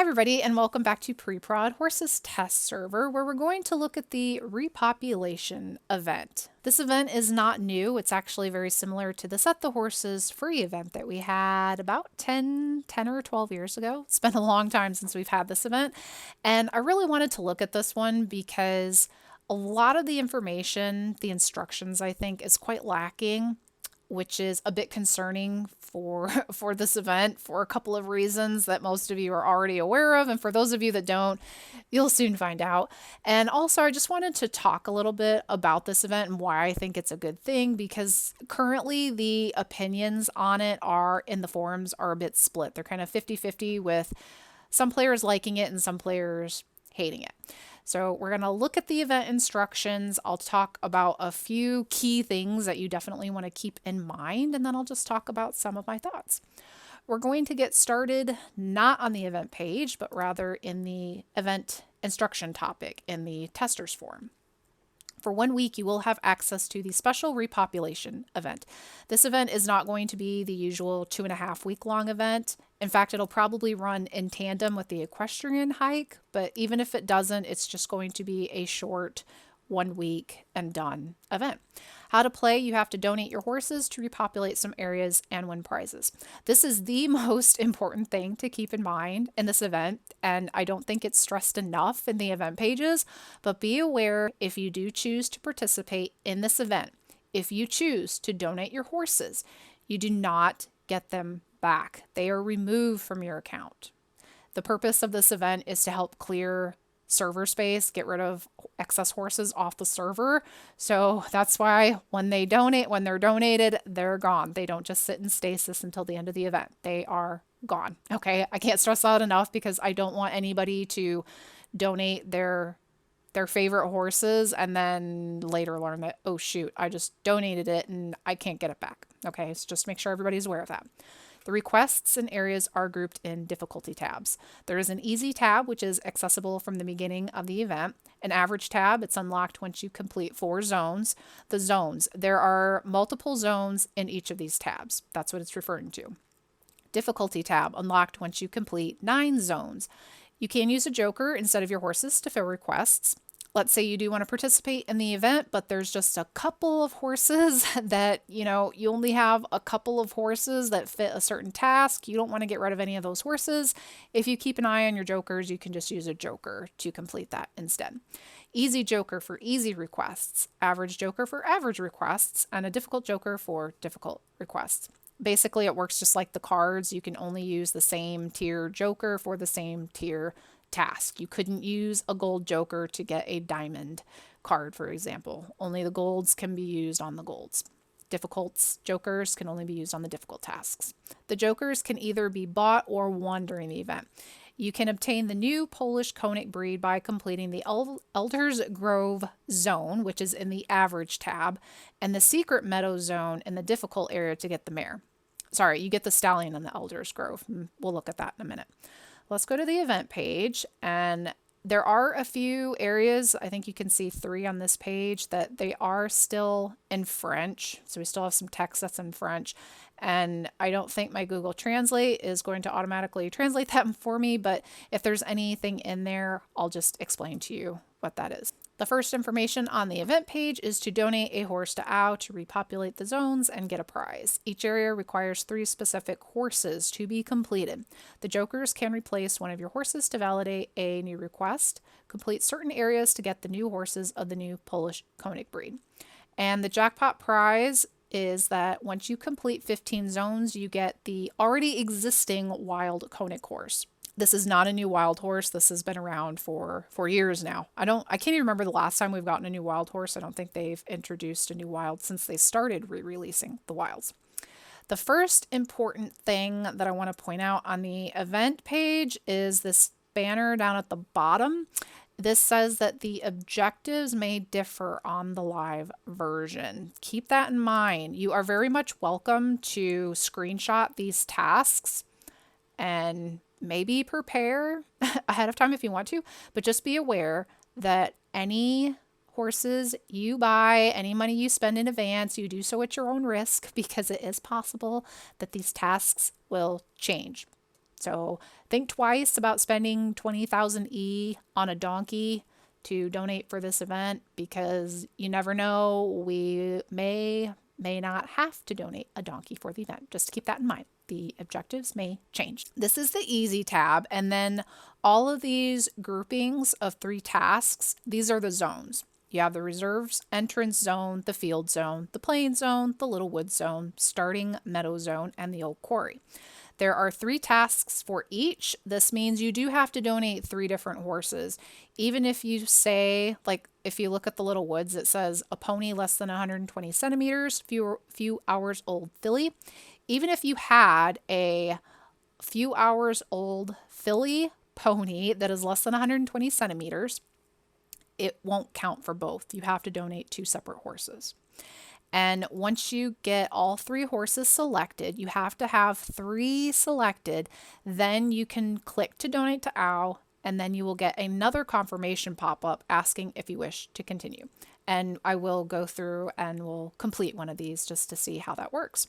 everybody, and welcome back to Preprod Horses Test Server, where we're going to look at the repopulation event. This event is not new. It's actually very similar to the Set the Horses free event that we had about 10 or 12 years ago. It's been a long time since we've had this event, and I really wanted to look at this one because a lot of the information, the instructions, I think, is quite lacking, which is a bit concerning for this event for a couple of reasons that most of you are already aware of, and for those of you that don't, you'll soon find out. And also, I just wanted to talk a little bit about this event and why I think it's a good thing, because currently the opinions on it are in the forums are a bit split. They're kind of 50-50, with some players liking it and some players hating it. So we're going to look at the event instructions. I'll talk about a few key things that you definitely want to keep in mind, and then I'll just talk about some of my thoughts. We're going to get started not on the event page, but rather in the event instruction topic in the testers forum. For 1 week, you will have access to the special repopulation event. This event is not going to be the usual 2.5 week long event. In fact, it'll probably run in tandem with the equestrian hike, but even if it doesn't, it's just going to be a short 1 week and done event. How to play: you have to donate your horses to repopulate some areas and win prizes. This is the most important thing to keep in mind in this event, and I don't think it's stressed enough in the event pages, but be aware if you do choose to participate in this event, if you choose to donate your horses, you do not get them back. They are removed from your account. The purpose of this event is to help clear server space, get rid of excess horses off the server. So that's why when they're donated, they're gone. They don't just sit in stasis until the end of the event. They are gone. Okay, I can't stress that enough, because I don't want anybody to donate their favorite horses and then later learn that, oh shoot, I just donated it and I can't get it back. Okay, so just make sure everybody's aware of that. The requests and areas are grouped in difficulty tabs. There is an easy tab, which is accessible from the beginning of the event. An average tab, it's unlocked once you complete 4 zones. The zones, there are multiple zones in each of these tabs. That's what it's referring to. Difficulty tab, unlocked once you complete 9 zones. You can use a joker instead of your horses to fill requests. Let's say you do want to participate in the event, but there's just a couple of horses that, you only have a couple of horses that fit a certain task. You don't want to get rid of any of those horses. If you keep an eye on your jokers, you can just use a joker to complete that instead. Easy joker for easy requests, average joker for average requests, and a difficult joker for difficult requests. Basically, it works just like the cards. You can only use the same tier joker for the same tier task. You couldn't use a gold joker to get a diamond card, for example. Only the golds can be used on the golds. Difficult jokers can only be used on the difficult tasks. The jokers can either be bought or won during the event. You can obtain the new Polish Konik breed by completing the Elders Grove zone, which is in the average tab, and the secret meadow zone in the difficult area to get the mare. Sorry, you get the stallion in the Elders Grove. We'll look at that in a minute. Let's go to the event page, and there are a few areas, I think you can see 3 on this page, that they are still in French. So we still have some text that's in French, and I don't think my Google Translate is going to automatically translate that for me, but if there's anything in there, I'll just explain to you what that is. The first information on the event page is to donate a horse to OW to repopulate the zones and get a prize. Each area requires 3 specific horses to be completed. The jokers can replace one of your horses to validate a new request, complete certain areas to get the new horses of the new Polish Konik breed. And the jackpot prize is that once you complete 15 zones, you get the already existing wild Konik horse. This is not a new wild horse. This has been around for years now. I can't even remember the last time we've gotten a new wild horse. I don't think they've introduced a new wild since they started re-releasing the wilds. The first important thing that I want to point out on the event page is this banner down at the bottom. This says that the objectives may differ on the live version. Keep that in mind. You are very much welcome to screenshot these tasks and maybe prepare ahead of time if you want to, but just be aware that any horses you buy, any money you spend in advance, you do so at your own risk, because it is possible that these tasks will change. So think twice about spending 20,000 E on a donkey to donate for this event, because you never know, we may not have to donate a donkey for the event. Just keep that in mind. The objectives may change. This is the easy tab, and then all of these groupings of 3 tasks, these are the zones. You have the reserves entrance zone, the field zone, the plain zone, the little wood zone, starting meadow zone, and the old quarry. There are 3 tasks for each. This means you do have to donate 3 different horses. Even if you say, like if you look at the little woods, it says a pony less than 120 centimeters, few hours old filly. Even if you had a few hours old filly pony that is less than 120 centimeters, it won't count for both. You have to donate 2 separate horses. And once you get all 3 horses selected, you have to have 3 selected, then you can click to donate to OW, and then you will get another confirmation pop-up asking if you wish to continue. And I will go through and we'll complete one of these just to see how that works.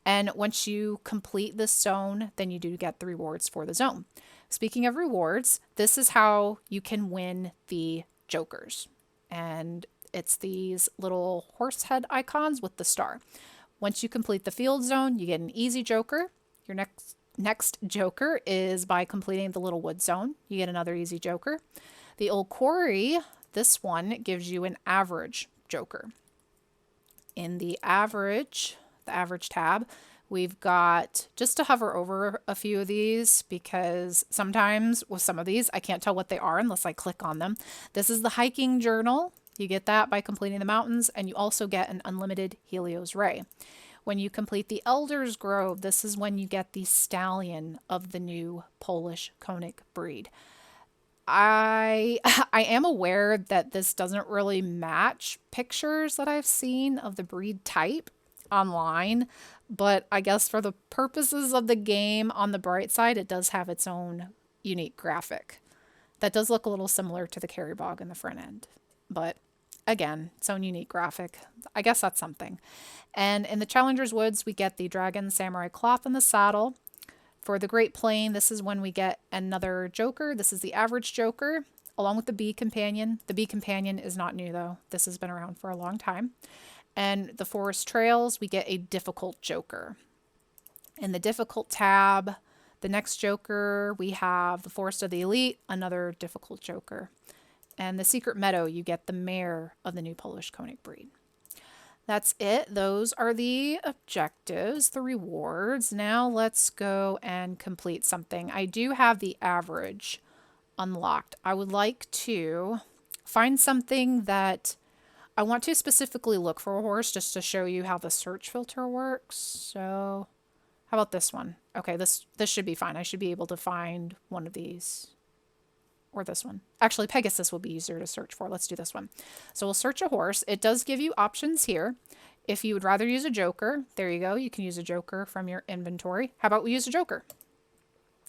And once you complete this zone, then you do get the rewards for the zone. Speaking of rewards, this is how you can win the jokers. And it's these little horse head icons with the star. Once you complete the field zone, you get an easy joker. Your next joker is by completing the little wood zone. You get another easy joker. The old quarry, this one gives you an average joker. In the average tab, we've got, just to hover over a few of these, because sometimes with some of these, I can't tell what they are unless I click on them. This is the hiking journal. You get that by completing the mountains, and you also get an unlimited Helios Ray. When you complete the Elder's Grove, this is when you get the stallion of the new Polish Konik breed. I am aware that this doesn't really match pictures that I've seen of the breed type online, but I guess for the purposes of the game, on the bright side, it does have its own unique graphic. That does look a little similar to the Kerry Bog in the front end, but again, its own unique graphic. I guess that's something. And in the Challenger's Woods, we get the Dragon Samurai Cloth in the saddle. For the Great Plain, this is when we get another joker. This is the average joker, along with the Bee Companion. The Bee Companion is not new, though. This has been around for a long time. And the Forest Trails, we get a difficult joker. In the difficult tab, the next joker, we have the Forest of the Elite, another difficult joker. And the Secret Meadow, you get the mare of the new Polish Konik breed. That's it. Those are the objectives, the rewards. Now let's go and complete something. I do have the average unlocked. I would like to find something that I want to specifically look for a horse, just to show you how the search filter works. So how about this one? Okay, this should be fine. I should be able to find one of these. Or this one. Actually, Pegasus will be easier to search for. Let's do this one. So we'll search a horse. It does give you options here. If you would rather use a joker, there you go. You can use a joker from your inventory. How about we use a joker?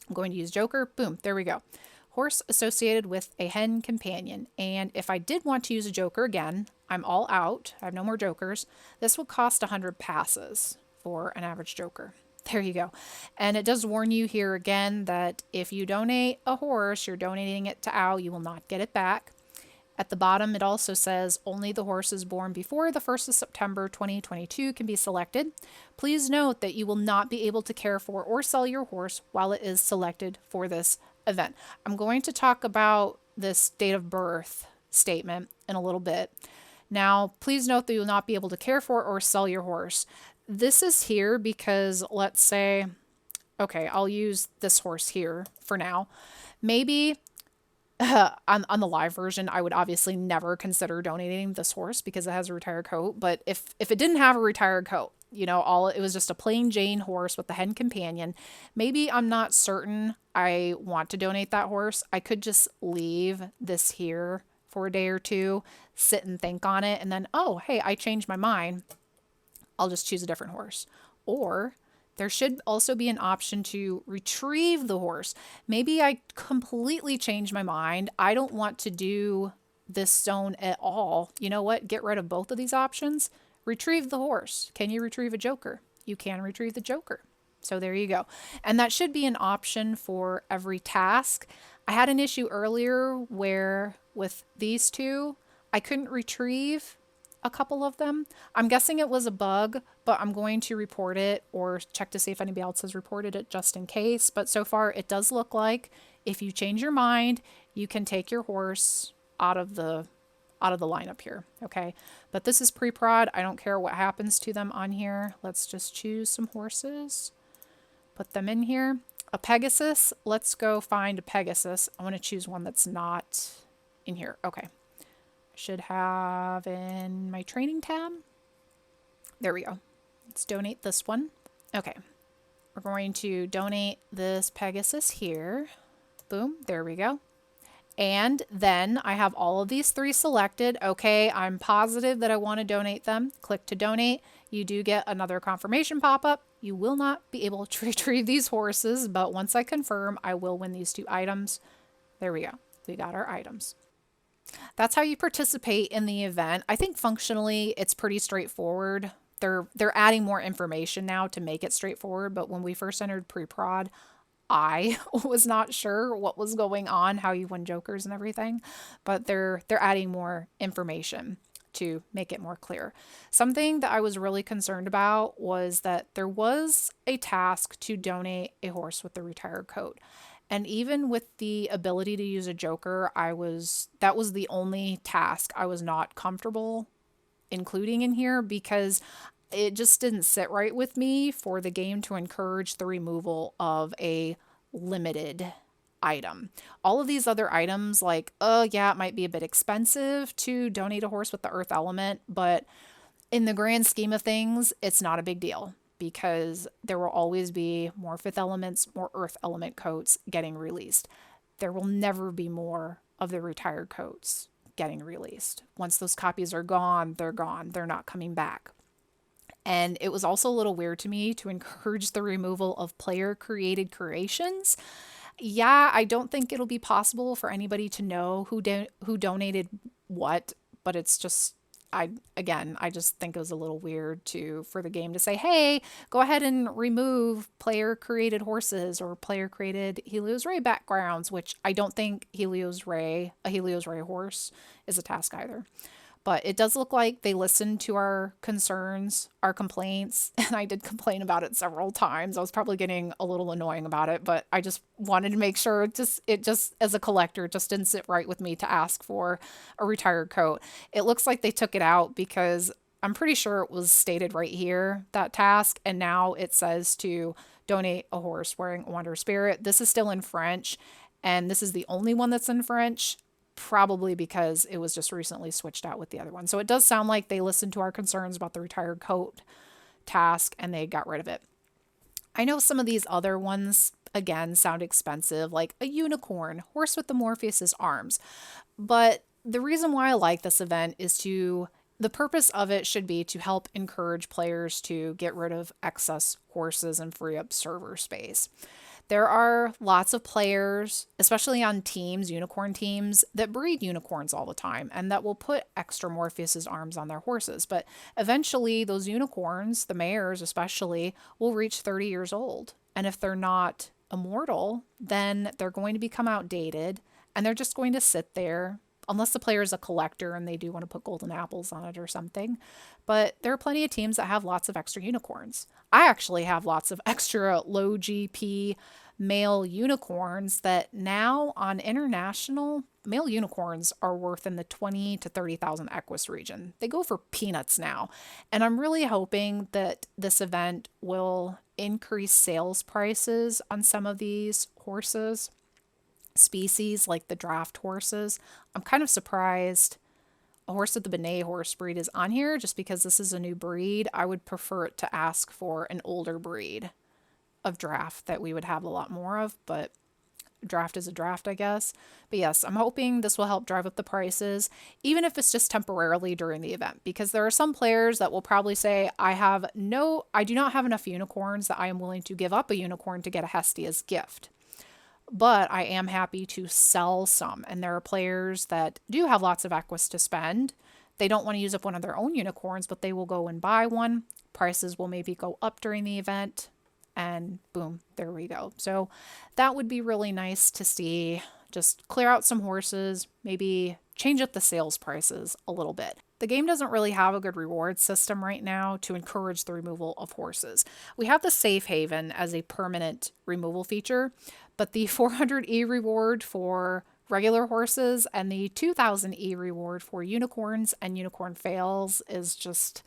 I'm going to use joker. Boom. There we go. Horse associated with a hen companion. And if I did want to use a joker again, I'm all out. I have no more jokers. This will cost 100 passes for an average joker. There you go. And it does warn you here again that if you donate a horse, you're donating it to OW, you will not get it back. At the bottom, it also says only the horses born before the 1st of September 2022 can be selected. Please note that you will not be able to care for or sell your horse while it is selected for this event. I'm going to talk about this date of birth statement in a little bit. Now, please note that you will not be able to care for or sell your horse. This is here because, let's say, okay, I'll use this horse here for now. Maybe on the live version, I would obviously never consider donating this horse because it has a retired coat. But if it didn't have a retired coat, you know, it was just a plain Jane horse with the hen companion, maybe I'm not certain I want to donate that horse. I could just leave this here for a day or two, sit and think on it, and then, oh, hey, I changed my mind. I'll just choose a different horse. Or there should also be an option to retrieve the horse. Maybe I completely changed my mind. I don't want to do this zone at all. You know what? Get rid of both of these options. Retrieve the horse. Can you retrieve a joker? You can retrieve the joker. So there you go. And that should be an option for every task. I had an issue earlier where with these two, I couldn't retrieve a couple of them. I'm guessing it was a bug, but I'm going to report it or check to see if anybody else has reported it just in case. But so far it does look like if you change your mind, you can take your horse out of the lineup here. Okay. But this is pre-prod. I don't care what happens to them on here. Let's just choose some horses. Put them in here. A Pegasus. Let's go find a Pegasus. I want to choose one that's not in here. Okay. Should have in my training tab. There we go. Let's donate this one. Okay. We're going to donate this Pegasus here. Boom. There we go. And then I have all of these three selected. Okay, I'm positive that I want to donate them. Click to donate. You do get another confirmation pop-up. You will not be able to retrieve these horses, but once I confirm, I will win these 2 items. There we go. We got our items. That's how you participate in the event. I think functionally it's pretty straightforward. They're adding more information now to make it straightforward, but when we first entered pre-prod, I was not sure what was going on, how you win jokers and everything, but they're adding more information to make it more clear. Something that I was really concerned about was that there was a task to donate a horse with the retired coat. And even with the ability to use a joker, that was the only task I was not comfortable including in here because it just didn't sit right with me for the game to encourage the removal of a limited item. All of these other items, like, oh yeah, it might be a bit expensive to donate a horse with the earth element, but in the grand scheme of things, it's not a big deal because there will always be more fifth elements, more earth element coats getting released. There will never be more of the retired coats getting released. Once those copies are gone. They're not coming back. And it was also a little weird to me to encourage the removal of player-created creations. Yeah, I don't think it'll be possible for anybody to know who donated what, but it's just, I just think it was a little weird for the game to say, hey, go ahead and remove player-created horses or player-created Helios Ray backgrounds, which I don't think a Helios Ray horse is a task either. But it does look like they listened to our concerns, our complaints, and I did complain about it several times. I was probably getting a little annoying about it, but I just wanted to make sure it just as a collector, it just didn't sit right with me to ask for a retired coat. It looks like they took it out because I'm pretty sure it was stated right here, that task, and now it says to donate a horse wearing a Wanderer Spirit. This is still in French, and this is the only one that's in French. Probably because it was just recently switched out with the other one. So it does sound like they listened to our concerns about the retired coat task and they got rid of it. I know some of these other ones, again, sound expensive, like a unicorn, horse with the Morpheus's arms. But the reason why I like this event is the purpose of it should be to help encourage players to get rid of excess horses and free up server space. There are lots of players, especially on teams, unicorn teams, that breed unicorns all the time and that will put extra Morpheus's arms on their horses. But eventually those unicorns, the mares especially, will reach 30 years old. And if they're not immortal, then they're going to become outdated and they're just going to sit there unless the player is a collector and they do want to put golden apples on it or something. But there are plenty of teams that have lots of extra unicorns. I actually have lots of extra low GP male unicorns that now on international, male unicorns are worth in the 20 to 30,000 Equus region. They go for peanuts now. And I'm really hoping that this event will increase sales prices on some of these horses. Species like the draft horses. I'm kind of surprised a horse of the Benet horse breed is on here just because this is a new breed. I would prefer it to ask for an older breed of draft that we would have a lot more of, but draft is a draft, I guess. But yes, I'm hoping this will help drive up the prices, even if it's just temporarily during the event, because there are some players that will probably say, I do not have enough unicorns that I am willing to give up a unicorn to get a Hestia's gift. But I am happy to sell some. And there are players that do have lots of Equus to spend. They don't want to use up one of their own unicorns, but they will go and buy one. Prices will maybe go up during the event. and boom, there we go. So that would be really nice to see. Just clear out some horses, maybe change up the sales prices a little bit. The game doesn't really have a good reward system right now to encourage the removal of horses. We have the safe haven as a permanent removal feature, but the 400E reward for regular horses and the 2000E reward for unicorns and unicorn fails is just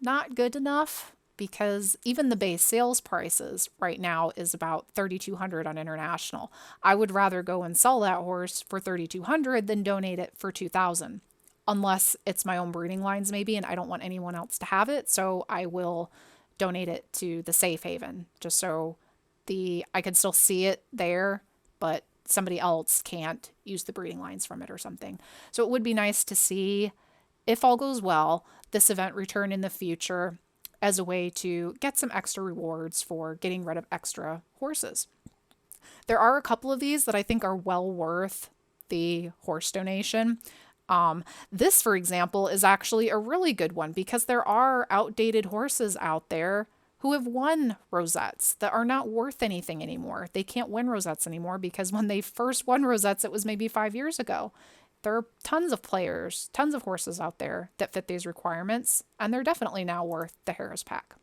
not good enough, because even the base sales prices right now is about 3,200 on international. I would rather go and sell that horse for 3,200 than donate it for 2,000, unless it's my own breeding lines maybe and I don't want anyone else to have it. So I will donate it to the safe haven, just so I could still see it there, but somebody else can't use the breeding lines from it or something. So it would be nice to see, if all goes well, this event return in the future as a way to get some extra rewards for getting rid of extra horses. There are a couple of these that I think are well worth the horse donation. This, for example, is actually a really good one because there are outdated horses out there who have won rosettes that are not worth anything anymore. They can't win rosettes anymore because when they first won rosettes, it was maybe 5 years ago. There are tons of players, tons of horses out there that fit these requirements, and they're definitely now worth the Harris pack.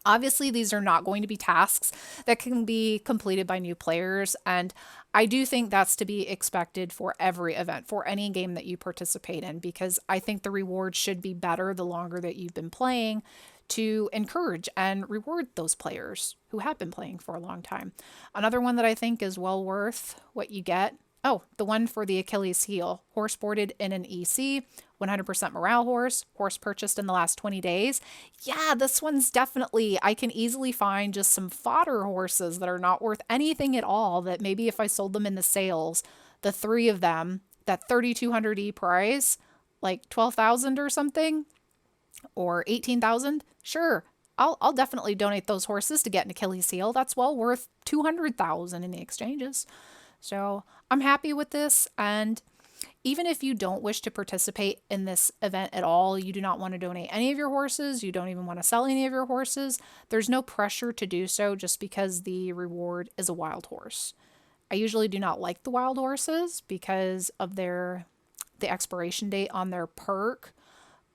Obviously, these are not going to be tasks that can be completed by new players, and I do think that's to be expected for every event, for any game that you participate in, because I think the rewards should be better the longer that you've been playing, to encourage and reward those players who have been playing for a long time. Another one that I think is well worth what you get. Oh, the one for the Achilles heel. Horse boarded in an EC, 100% morale horse purchased in the last 20 days. Yeah, this one's definitely, I can easily find just some fodder horses that are not worth anything at all, that maybe if I sold them in the sales, the 3 of them, that 3,200E price, like 12,000 or something, or 18,000, sure, I'll definitely donate those horses to get an Achilles heel. That's well worth 200,000 in the exchanges. So I'm happy with this, and even if you don't wish to participate in this event at all, you do not want to donate any of your horses, you don't even want to sell any of your horses, there's no pressure to do so just because the reward is a wild horse. I usually do not like the wild horses because of the expiration date on their perk,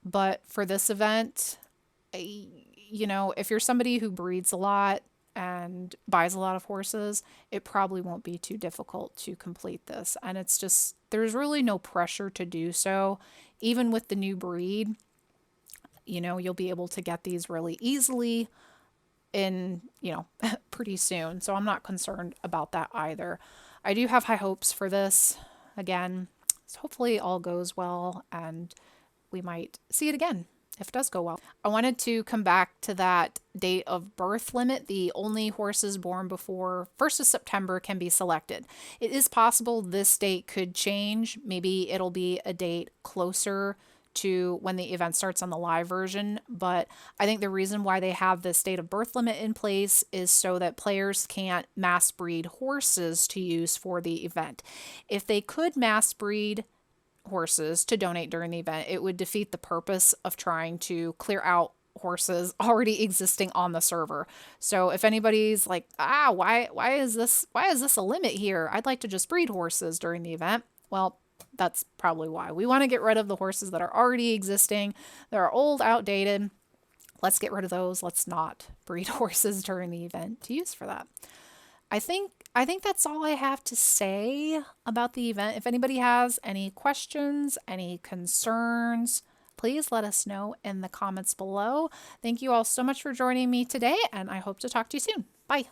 but for this event, if you're somebody who breeds a lot and buys a lot of horses, it probably won't be too difficult to complete this. And it's just, there's really no pressure to do so. Even with the new breed, you'll be able to get these really easily in, pretty soon. So I'm not concerned about that either. I do have high hopes for this. Again, so hopefully all goes well and we might see it again if it does go well. I wanted to come back to that date of birth limit. The only horses born before 1st of September can be selected. It is possible this date could change. Maybe it'll be a date closer to when the event starts on the live version, but I think the reason why they have this date of birth limit in place is so that players can't mass breed horses to use for the event. If they could mass breed horses to donate during the event, it would defeat the purpose of trying to clear out horses already existing on the server. So if anybody's like, why is this a limit here? I'd like to just breed horses during the event. Well, that's probably why. We want to get rid of the horses that are already existing. They're old, outdated. Let's get rid of those. Let's not breed horses during the event to use for that. I think that's all I have to say about the event. If anybody has any questions, any concerns, please let us know in the comments below. Thank you all so much for joining me today, and I hope to talk to you soon. Bye.